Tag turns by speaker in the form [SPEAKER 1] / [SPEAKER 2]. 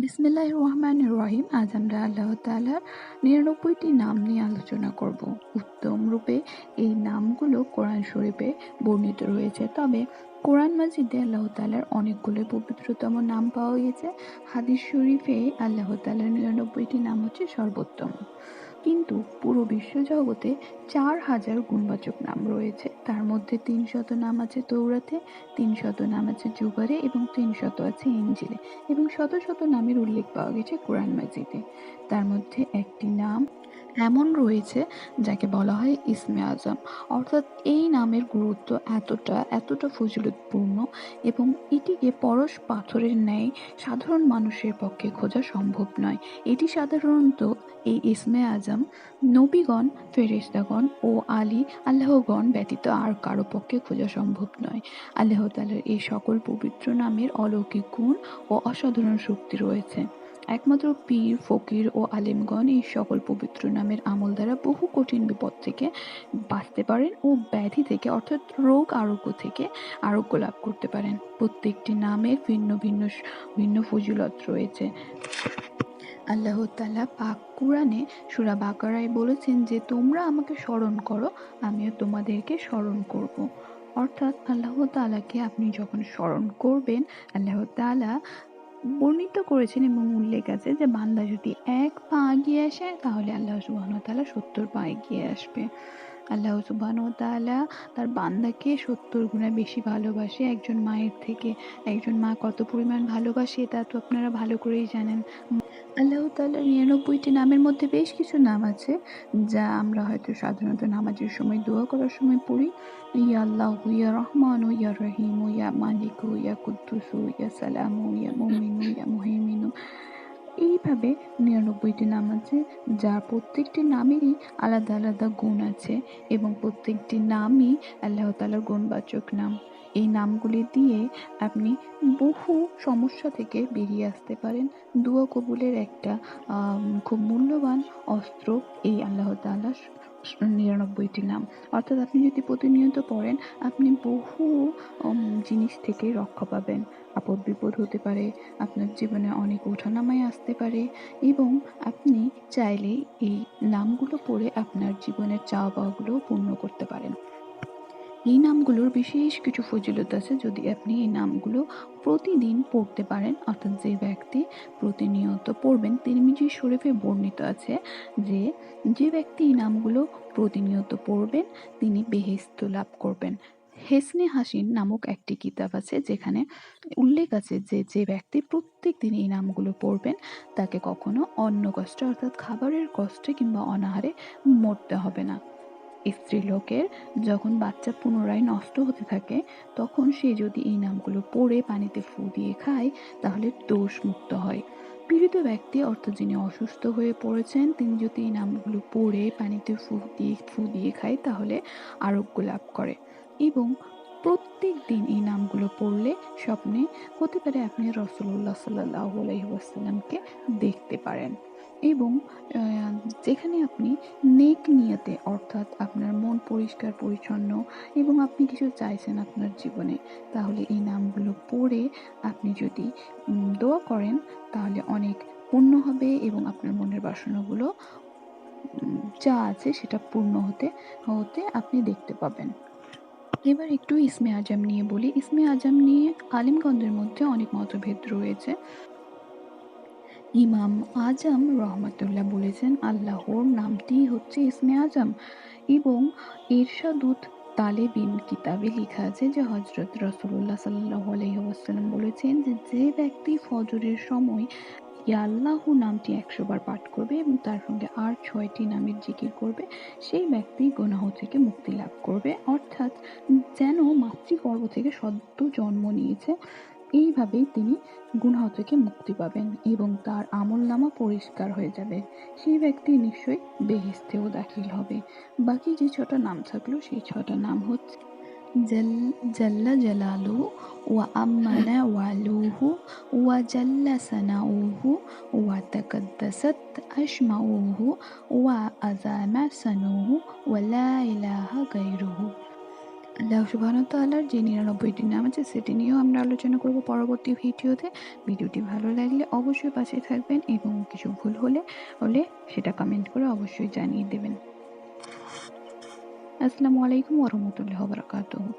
[SPEAKER 1] বিসমিল্লাহির রহমানির রহিম। আজ আমরা আল্লাহ তাআলার ৯৯টি নাম নিয়ে আলোচনা করব। উত্তম রূপে এই নামগুলো কোরআন শরীফে বর্ণিত রয়েছে, তবে কোরআন মাজিদে আল্লাহ তাআলার অনেকগুলো পবিত্রতম নাম পাওয়া গেছে। হাদিস শরীফে আল্লাহ তাআলার ৯৯টি নাম হচ্ছে সর্বোত্তম। কিন্তু পুরো বিশ্বজগতে ৪,০০০ গুণবাচক নাম রয়েছে। তার মধ্যে ৩০০ নাম আছে তৌরাতে, ৩০০ নাম আছে জুবারে এবং ৩০০ আছে ইনজিলে, এবং শত শত নামের উল্লেখ পাওয়া গেছে কোরআন মাজিদে। তার মধ্যে একটি নাম এমন রয়েছে যাকে বলা হয় ইসমে আজম, অর্থাৎ এই নামের গুরুত্ব এতটা ফজিলতপূর্ণ এবং এটিকে পরশ পাথরের ন্যায় সাধারণ মানুষের পক্ষে খোঁজা সম্ভব নয়। এটি সাধারণত এই ইসমে আজম নবীগণ, ফেরেশতাগণ ও আল্লাহগণ ব্যতীত আর কারো পক্ষে খোঁজা সম্ভব নয়। আল্লাহ তাআলার এই সকল পবিত্র নামের অলৌকিক গুণ ও অসাধারণ শক্তি রয়েছে। একমাত্র পীর, ফকির ও আলেমগণ এই সকল পবিত্র নামের আমল দ্বারা বহু কঠিন বিপদ থেকে বাঁচতে পারেন ও ব্যাধি থেকে অর্থাৎ রোগ আরোগ্য থেকে আরোগ্য লাভ করতে পারেন। প্রত্যেকটি নামের ভিন্ন ভিন্ন ভিন্ন ফজিলত রয়েছে। আল্লাহ তাআলা পাক কুরআনে সূরা বাকারায় বলেছেন যে, তোমরা আমাকে স্মরণ করো, আমিও তোমাদেরকে স্মরণ করব। অর্থাৎ আল্লাহ তাআলাকে আপনি যখন স্মরণ করবেন, আল্লাহ তাআলা বর্ণিত করেছেন এবং উল্লেখ আছে যে বান্দা যদি ১ পা এগিয়ে আসে তাহলে আল্লাহ সুবহানাহু ওয়া তাআলা ৭০ পা এগিয়ে আসবে। আল্লাহ সুবহানাহু ওয়া তাআলা তার বান্দাকে ৭০ গুণা বেশি ভালোবাসে একজন মায়ের থেকে। একজন মা কত পরিমাণ ভালোবাসে তা তো আপনারা ভালো করেই জানেন। আল্লাহ তাআলার ৯৯টি নামের মধ্যে বেশ কিছু নাম আছে যা আমরা হয়তো সাধারণত নামাজের সময় দোয়া করার সময় পড়ি। ইয়া আল্লাহু, ইয়া রহমানু, ইয়া রহিমু, ইয়া মালিকু, ইয়া কুদ্দুসু, ইয়া সালামু, ইয়া মুমিনু, ইয়া মুহাইমিনু। এইভাবে ৯৯টি নাম আছে, যার প্রত্যেকটি নামেরই আলাদা আলাদা গুণ আছে এবং প্রত্যেকটি নামই আল্লাহ তাআলার গুণবাচক নাম। এই নামগুলি দিয়ে আপনি বহু সমস্যা থেকে বেরিয়ে আসতে পারেন। দুয়া কবুলের একটা খুব মূল্যবান অস্ত্র এই আল্লাহ তাআলার ৯৯টি নাম। অর্থাৎ আপনি যদি প্রতিনিয়ত পড়েন, আপনি বহু জিনিস থেকে রক্ষা পাবেন। আপদ বিপদ হতে পারে, আপনার জীবনে অনেক ওঠানামায় আসতে পারে এবং আপনি চাইলে এই নামগুলো পড়ে আপনার জীবনের চাওয়া পাওয়াগুলোও পূর্ণ করতে পারেন। এই নামগুলোর বিশেষ কিছু ফজিলত আছে যদি আপনি এই নামগুলো প্রতিদিন পড়তে পারেন। অর্থাৎ যে ব্যক্তি প্রতিনিয়ত পড়বেন, তিরমিজি শরীফে বর্ণিত আছে যে, যে ব্যক্তি এই নামগুলো প্রতিনিয়ত পড়বেন তিনি বেহেশত লাভ করবেন। হেসনে হাসিন নামক একটি কিতাব আছে যেখানে উল্লেখ আছে যে, যে ব্যক্তি প্রত্যেক দিন এই নামগুলো পড়বেন তাকে কখনো অন্ন কষ্টে অর্থাৎ খাবারের কষ্টে কিংবা অনাহারে মরতে হবে না। স্ত্রীলোকের যখন বাচ্চা পুনরায় নষ্ট হতে থাকে তখন সে যদি এই নামগুলো পড়ে পানিতে ফু দিয়ে খায় তাহলে দোষ মুক্ত হয়। পীড়িত ব্যক্তি অর্থাৎ যিনি অসুস্থ হয়ে পড়েছেন তিনি যদি এই নামগুলো পড়ে পানিতে ফু দিয়ে খায় তাহলে আরোগ্য লাভ করে। এবং প্রত্যেক দিন এই নামগুলো পড়লে স্বপ্নে হতে পারে আপনি রাসূলুল্লাহ সাল্লাল্লাহু আলাইহি ওয়াসাল্লামকে দেখতে পারেন। এবং যেখানে আপনি নেক নিয়তে অর্থাৎ আপনার মন পরিষ্কার পরিচ্ছন্ন এবং আপনি কিছু চাইছেন আপনার জীবনে, তাহলে এই নামগুলো পড়ে আপনি যদি দোয়া করেন তাহলে অনেক পূর্ণ হবে এবং আপনার মনের বাসনাগুলো যা আছে সেটা পূর্ণ হতে আপনি দেখতে পাবেন। এবার একটু ইসমে আজম নিয়ে বলি। ইসমে আজম নিয়ে আলিমগণদের মধ্যে অনেক মতভেদ রয়েছে। ইমাম আজম রহমাতুল্লাহ বলেছেন, আল্লাহর নামটি হচ্ছে ইসমে আজম। এবং ইরশাদুত তালেবিন কিতাবে লেখা আছে যে হযরত রাসূলুল্লাহ সাল্লাল্লাহু আলাইহি ওয়াসাল্লাম বলেছেন যে, যে ব্যক্তি ফজরের সময় ইয়া আল্লাহু নামটি ১০০ বার পাঠ করবে এবং তার সঙ্গে আর ৬টি নামের জিকির করবে, সেই ব্যক্তি গুনাহ থেকে মুক্তি লাভ করবে। অর্থাৎ যেন মাতৃগর্ভ থেকে সদ্য জন্ম নিয়েছে, এইভাবেই তিনি গুনাহ থেকে মুক্তি পাবেন এবং তার আমলনামা পরিষ্কার হয়ে যাবে। সেই ব্যক্তি নিশ্চয়ই বেহেশতেও দাখিল হবে। বাকি যে ৬টা নাম থাকলো সেই ৬টা নাম হচ্ছে জাল্লা জালালুহু ওয়া আম্মানা ওয়ালুহু ওয়া জাল্লা সানাউহু ওয়া তাকাদ্দাসাত আশমাউহু ওয়া আযামা সানুহু ওয়া লা ইলাহা গায়রুহু। আল্লাহ সুবহানাহু ওয়া তাআলার যে ৯৯টি নাম আছে সেটি নিয়েও আমরা আলোচনা করব পরবর্তী ভিডিওতে। ভিডিওটি ভালো লাগলে অবশ্যই পাশে থাকবেন এবং কিছু ভুল হলে সেটা কমেন্ট করে অবশ্যই জানিয়ে দেবেন। আসসালামু আলাইকুম ওয়া রাহমাতুল্লাহি ওয়া বারাকাতুহু।